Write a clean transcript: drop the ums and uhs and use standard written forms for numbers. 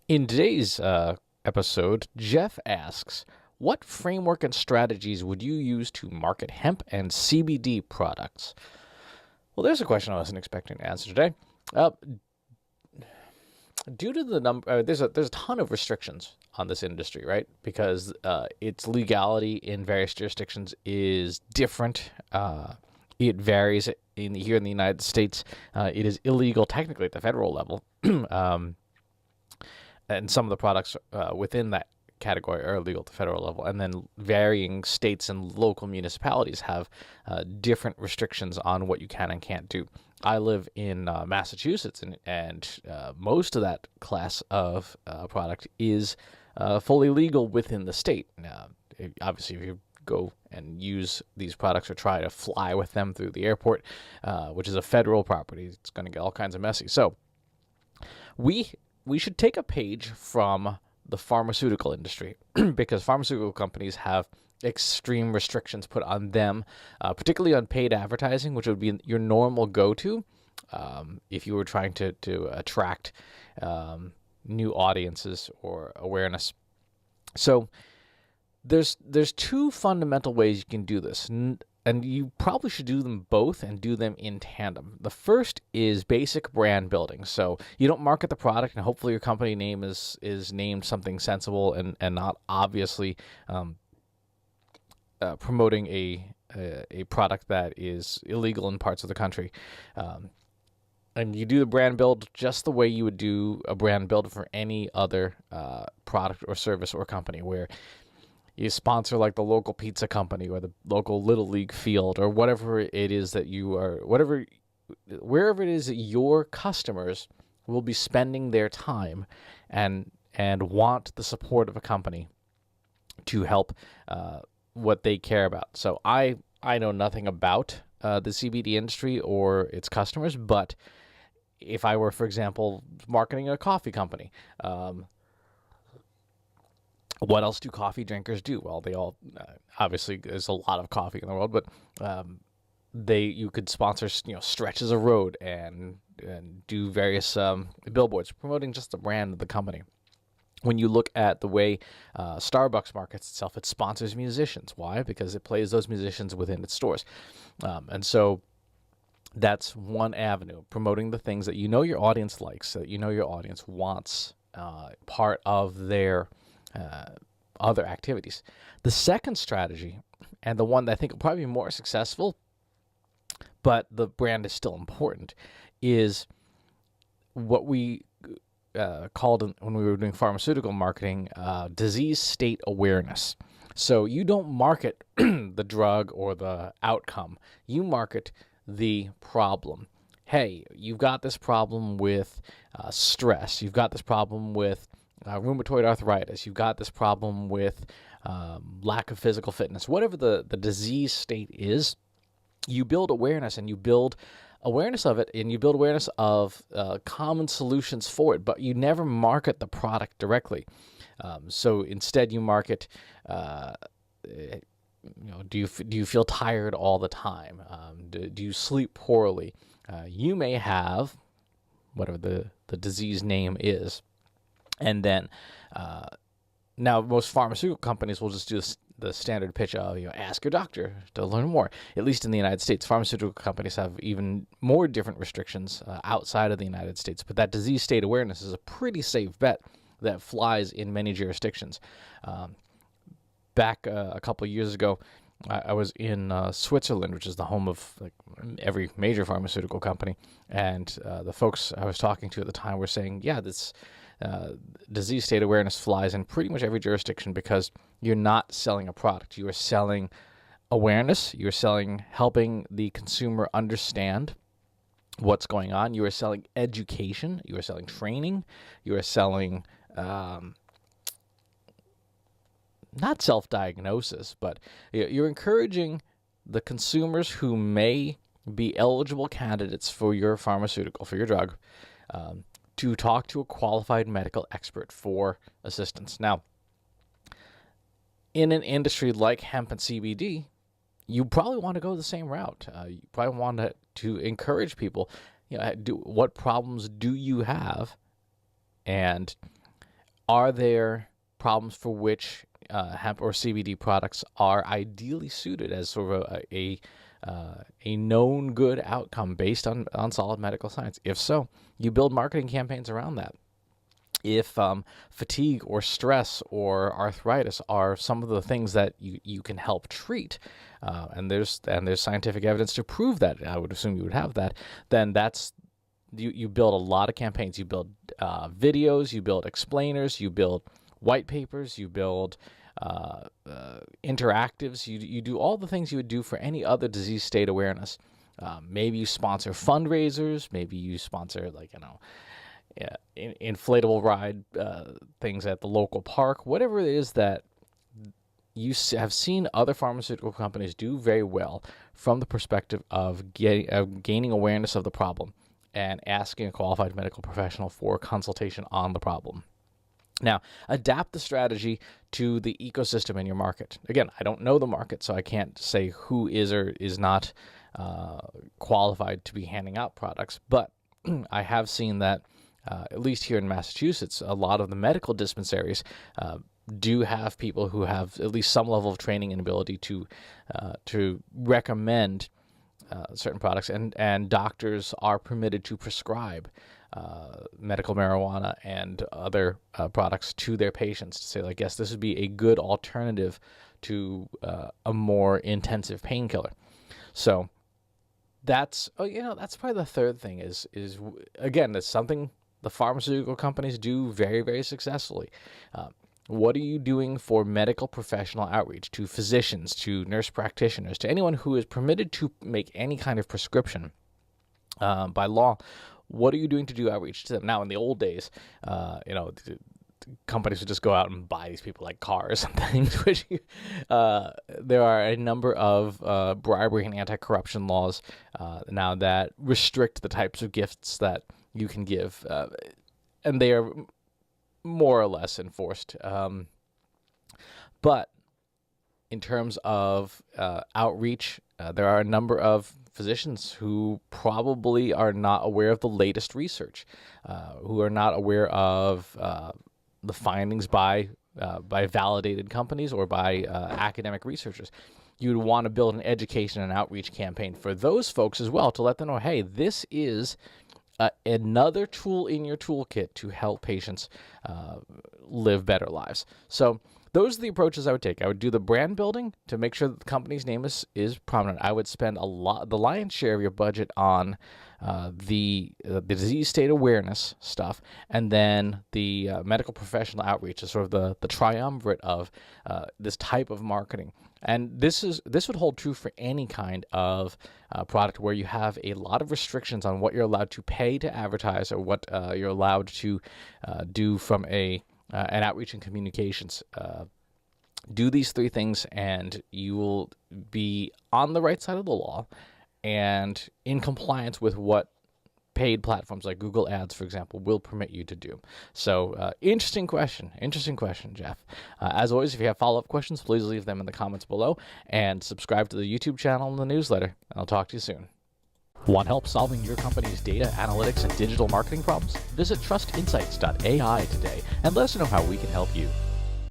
In today's episode, Jeff asks, what framework and strategies would you use to market hemp and CBD products? Well, there's a question I wasn't expecting to answer today. Uh, Due to the number, there's a ton of restrictions on this industry, right? Because its legality in various jurisdictions is different. It varies here in the United States. It is illegal technically at the federal level. um, and some of the products within that category are illegal at the federal level. And then varying states and local municipalities have different restrictions on what you can and can't do. I live in Massachusetts, and most of that class of product is fully legal within the state. Now, obviously, if you go and use these products or try to fly with them through the airport, which is a federal property, it's going to get all kinds of messy. So we should take a page from the pharmaceutical industry because pharmaceutical companies have extreme restrictions put on them, particularly on paid advertising, which would be your normal go-to if you were trying to attract new audiences or awareness. So there's two fundamental ways you can do this, and you probably should do them both and do them in tandem. The first is basic brand building. So you don't market the product, and hopefully your company name is named something sensible and not obviously promoting a product that is illegal in parts of the country. And you do the brand build just the way you would do a brand build for any other product or service or company, where you sponsor like the local pizza company or the local little league field or whatever it is that you are, wherever it is that your customers will be spending their time and want the support of a company to help what they care about. So I know nothing about the CBD industry or its customers, but if I were, for example, marketing a coffee company, what else do coffee drinkers do? Well, they all obviously there's a lot of coffee in the world, but you could sponsor stretches of road and do various billboards promoting just the brand of the company. When you look at the way Starbucks markets itself, it sponsors musicians. Why? Because it plays those musicians within its stores, and so that's one avenue, promoting the things that you know your audience likes, that you know your audience wants part of their other activities. The second strategy, and the one that I think will probably be more successful, but the brand is still important, is what we called when we were doing pharmaceutical marketing, disease state awareness. So you don't market the drug or the outcome. You market the problem. Hey, you've got this problem with stress. You've got this problem with rheumatoid arthritis. You've got this problem with lack of physical fitness. Whatever the disease state is, you build awareness, and you build awareness of it, and you build awareness of common solutions for it, but you never market the product directly. So instead you market, do you feel tired all the time? Do you sleep poorly? You may have whatever the disease name is. And then now most pharmaceutical companies will just do the standard pitch of, ask your doctor to learn more. At least in the United States, pharmaceutical companies have even more different restrictions outside of the United States. But that disease state awareness is a pretty safe bet that flies in many jurisdictions. Back a couple of years ago, I was in Switzerland, which is the home of every major pharmaceutical company. And the folks I was talking to at the time were saying, yeah, this disease state awareness flies in pretty much every jurisdiction because you're not selling a product. You are selling awareness. You're selling helping the consumer understand what's going on. You are selling education. You are selling training. You are selling not self-diagnosis, but you're encouraging the consumers who may be eligible candidates for your pharmaceutical, for your drug, to talk to a qualified medical expert for assistance. Now, in an industry like hemp and CBD, you probably want to go the same route. You probably want to encourage people, what problems do you have, and Are there problems for which hemp or CBD products are ideally suited as sort of a known good outcome based on solid medical science? If so, you build marketing campaigns around that. If fatigue or stress or arthritis are some of the things that you can help treat, and there's scientific evidence to prove that, I would assume you would have that, then that's you build a lot of campaigns. You build videos, you build explainers, you build white papers, you build interactives. You do all the things you would do for any other disease state awareness. Maybe you sponsor fundraisers. Maybe you sponsor, inflatable ride things at the local park. Whatever it is that you have seen other pharmaceutical companies do very well from the perspective of gaining awareness of the problem and asking a qualified medical professional for consultation on the problem. Now, adapt the strategy to the ecosystem in your market. Again, I don't know the market, so I can't say who is or is not qualified to be handing out products, but I have seen that, at least here in Massachusetts, a lot of the medical dispensaries do have people who have at least some level of training and ability to recommend certain products, and doctors are permitted to prescribe medical marijuana and other products to their patients to say, like, yes, this would be a good alternative to a more intensive painkiller. So that's probably the third thing is again, that's something the pharmaceutical companies do very, very successfully. What are you doing for medical professional outreach to physicians, to nurse practitioners, to anyone who is permitted to make any kind of prescription by law? What are you doing to do outreach to them? Now, in the old days, the companies would just go out and buy these people like cars and things, which there are a number of bribery and anti-corruption laws now that restrict the types of gifts that you can give, and they are more or less enforced. But in terms of outreach, there are a number of physicians who probably are not aware of the latest research, who are not aware of the findings by validated companies or by academic researchers. You'd want to build an education and outreach campaign for those folks as well to let them know, hey, this is another tool in your toolkit to help patients live better lives. So those are the approaches I would take. I would do the brand building to make sure that the company's name is prominent. I would spend the lion's share of your budget on the disease state awareness stuff, and then the medical professional outreach is sort of the triumvirate of this type of marketing. And this would hold true for any kind of product where you have a lot of restrictions on what you're allowed to pay to advertise or what you're allowed to do from an outreach and communications. Do these three things, and you will be on the right side of the law and in compliance with what paid platforms like Google Ads, for example, will permit you to do. So interesting question, Jeff. As always, if you have follow-up questions, please leave them in the comments below, and subscribe to the YouTube channel and the newsletter. I'll talk to you soon. Want help solving your company's data, analytics, and digital marketing problems? Visit trustinsights.ai today and let us know how we can help you.